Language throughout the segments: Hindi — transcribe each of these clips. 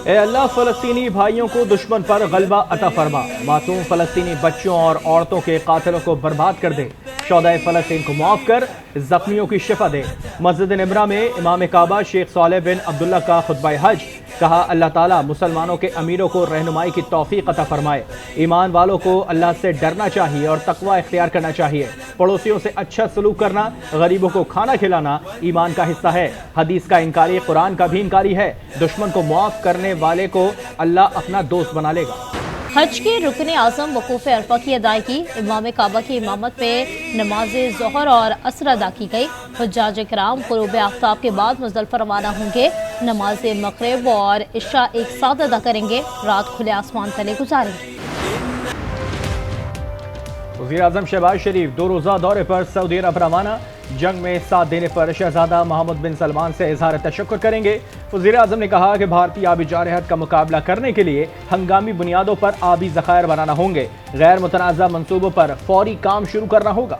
ए अल्लाह फ़लस्तीनी भाइयों को दुश्मन पर गलबा अता फरमा, मासूम फ़लस्तीनी बच्चों और औरतों के कातिलों को बर्बाद कर दे, शौदाए फ़लस्तीन को माफ़ कर ज़ख्मियों की शिफा दे। मस्जिद निमरा में इमाम काबा शेख सालेह बिन अब्दुल्ला का खुतबा हज, कहा अल्लाह ताला मुसलमानों के अमीरों को रहनुमाई की तौफीक अता फरमाए। ईमान वालों को अल्लाह से डरना चाहिए और तकवा इख्तियार करना चाहिए। पड़ोसियों से अच्छा सलूक करना, गरीबों को खाना खिलाना ईमान का हिस्सा है। हदीस का इनकारी कुरान का भी इनकारी है। दुश्मन को मुआफ करने वाले को अल्लाह अपना दोस्त बना लेगा। हज के रुकन आज़म वकूफ़ अरफा की अदायगी, इमाम काबा की इमामत में नमाज ज़ोहर और असर अदा की गई। हुज्जाज किराम ग़ुरूब आफ्ताब के बाद मुज़दलिफ़ा रवाना होंगे। नमाज मग़रिब और इशा एक साथ अदा करेंगे। रात खुले आसमान तले गुजारेंगे। वज़ीर-ए-आज़म शहबाज शरीफ 2 रोज़ा दौरे पर सऊदी अरब रवाना। जंग में साथ देने पर शहजादा मोहम्मद बिन सलमान से इज़हार तशक्कुर करेंगे। वज़ीर-ए-आज़म ने कहा कि भारतीय आबी जारहत का मुकाबला करने के लिए हंगामी बुनियादों पर आबी ज़खायर बनाना होंगे। गैर मुतनाज़ा मंसूबों पर फौरी काम शुरू करना होगा।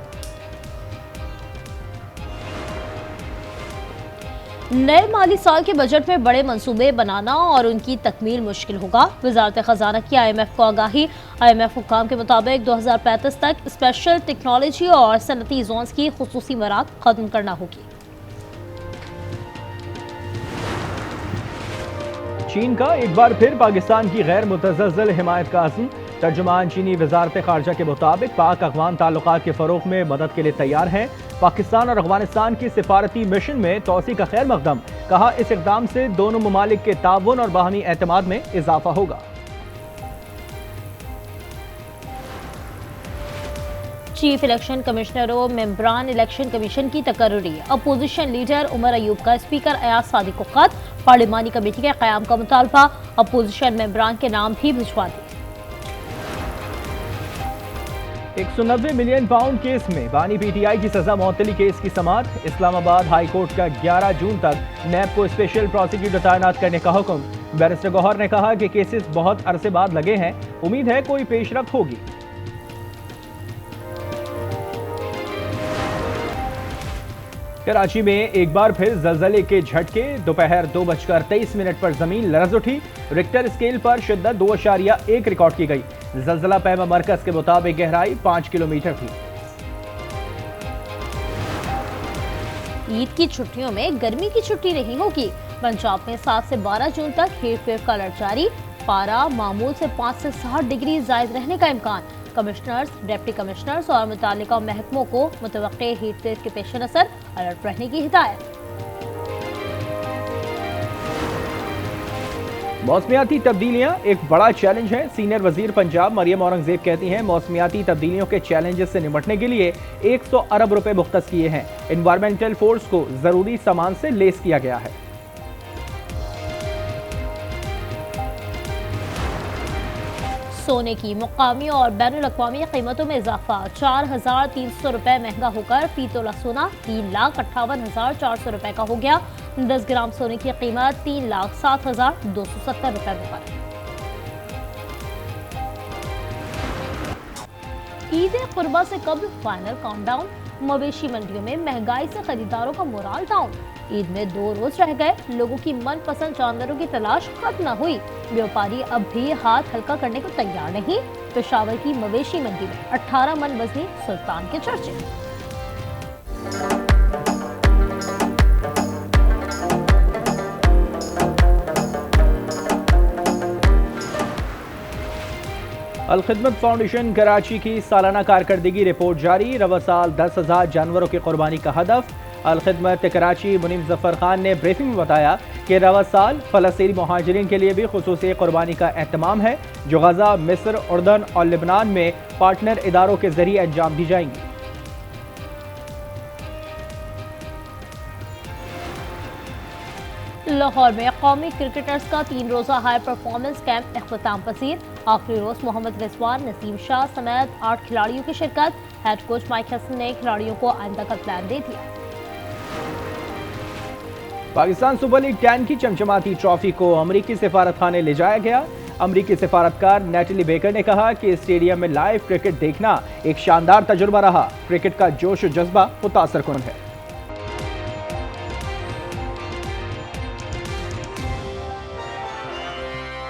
नए माली साल के बजट में बड़े मंसूबे बनाना और उनकी तकमील मुश्किल होगा। वजारत खजाना की IMF को आगाही। IMF हुक्काम के मुताबिक 2035 तक स्पेशल टेक्नोलॉजी और सनती जोन्स की खुसूसी मराद खत्म करना होगी। चीन का एक बार फिर पाकिस्तान की गैर मुतज़्ज़ल हिमायत का अज़्म। तर्जुमान चीनी वजारत खारजा के मुताबिक पाक अफ़गान ताल्लुकात के फ़रोग़ में मदद के लिए तैयार हैं। पाकिस्तान और अफगानिस्तान की सिफारती मिशन में तोसी का खैर मकदम। कहा इस इक़दाम से दोनों ममालिक के ताउन और बाहमी एतमाद में इजाफा होगा। चीफ इलेक्शन कमिश्नर और मेंबरान इलेक्शन कमीशन की तकर्री। अपोजिशन लीडर उमर अयूब का स्पीकर अयाज सादिक को खत। पार्लिमानी कमेटी के क़याम का मुतालबा। अपोजिशन मेंबरान के नाम भी भिजवा दिए। 190 मिलियन पाउंड केस में बानी PTI की सजा मुअत्तली केस की समाअत। इस्लामाबाद हाई कोर्ट का 11 जून तक नैब को स्पेशल प्रोसिक्यूटर तैनात करने का हुक्म। बैरिस्टर गौहर ने कहा कि केसेस बहुत अरसे बाद लगे हैं, उम्मीद है कोई पेशरफ्त होगी। कराची में एक बार फिर जलजले के झटके। दोपहर 2:23 पर जमीन लरज उठी। रिक्टर स्केल पर शिद्दत 2.1 रिकॉर्ड की गई। जलजला पैमा मरकज के मुताबिक गहराई 5 किलोमीटर थी। ईद की छुट्टियों में गर्मी की छुट्टी नहीं होगी। पंजाब में 7 से 12 जून तक हीट वेव का अलर्ट जारी। पारा मामूल से 5 से 7 डिग्री जायद रहने का इम्कान। कमिश्नर्स, डिप्टी कमिश्नर्स और मुतालिका महकमों को मुतवक्के हीट वेव के पेश नज़र अलर्ट रहने की हिदायत। मौसमियाती तब्दीलियां एक बड़ा चैलेंज है। सीनियर वजीर पंजाब मरियम औरंगजेब कहती हैं मौसमियाती तब्दीलियों के चैलेंजेस से निपटने के लिए 100 अरब रुपए मुख्तस किए हैं। एनवायरमेंटल फोर्स को जरूरी सामान से लेस किया गया है। सोने की मुकामी और बैनुल अक़वामी कीमतों में इजाफा। 4,300 रुपए महंगा होकर फी तोला सोना 3,58,400 रुपए का हो गया। 10 ग्राम सोने की कीमत 3,07,270 रुपए पर। ईद कुर्बा से कब्ल फाइनल काउंटडाउन। मवेशी मंडियों में महंगाई से खरीदारों का मोराल डाउन। ईद में 2 रोज रह गए, लोगों की मनपसंद जानवरों की तलाश खत्म न हुई। व्यापारी अब भी हाथ हल्का करने को तैयार नहीं। पेशावर की मवेशी मंडी में 18 मन वजनी सुल्तान के चर्चे। अल-खिदमत फाउंडेशन कराची की सालाना कारकर्दगी रिपोर्ट जारी। रवा साल 10,000 जानवरों की कुर्बानी का हदफ। अल-खिदमत कराची मुनीम जफर खान ने ब्रीफिंग में बताया कि रवा साल फ़लस्तीनी मुहाजिरीन के लिए भी खुसूसी कुर्बानी का एहतमाम है, जो गजा, मिस्र, उर्दन और लिबनान में पार्टनर इदारों के जरिए अंजाम दी जाएंगी। लाहौर में कौमी क्रिकेटर्स का 3 रोजा हाई परफॉर्मेंस कैंप इख्तिताम पसीर। आखिरी रोज मोहम्मद रिजवान, नसीम शाह समेत 8 खिलाड़ियों की शिरकत। हेड कोच माइक हसन ने खिलाड़ियों को आइंदा का प्लान दे दिया। पाकिस्तान सुपर लीग 10 की चमचमाती ट्रॉफी को अमरीकी सिफारत खाने ले जाया गया। अमरीकी सिफारतकार नेटली बेकर ने कहा कि स्टेडियम में लाइव क्रिकेट देखना एक शानदार तजुर्बा रहा। क्रिकेट का जोश और जज्बा मुतासर कुन है।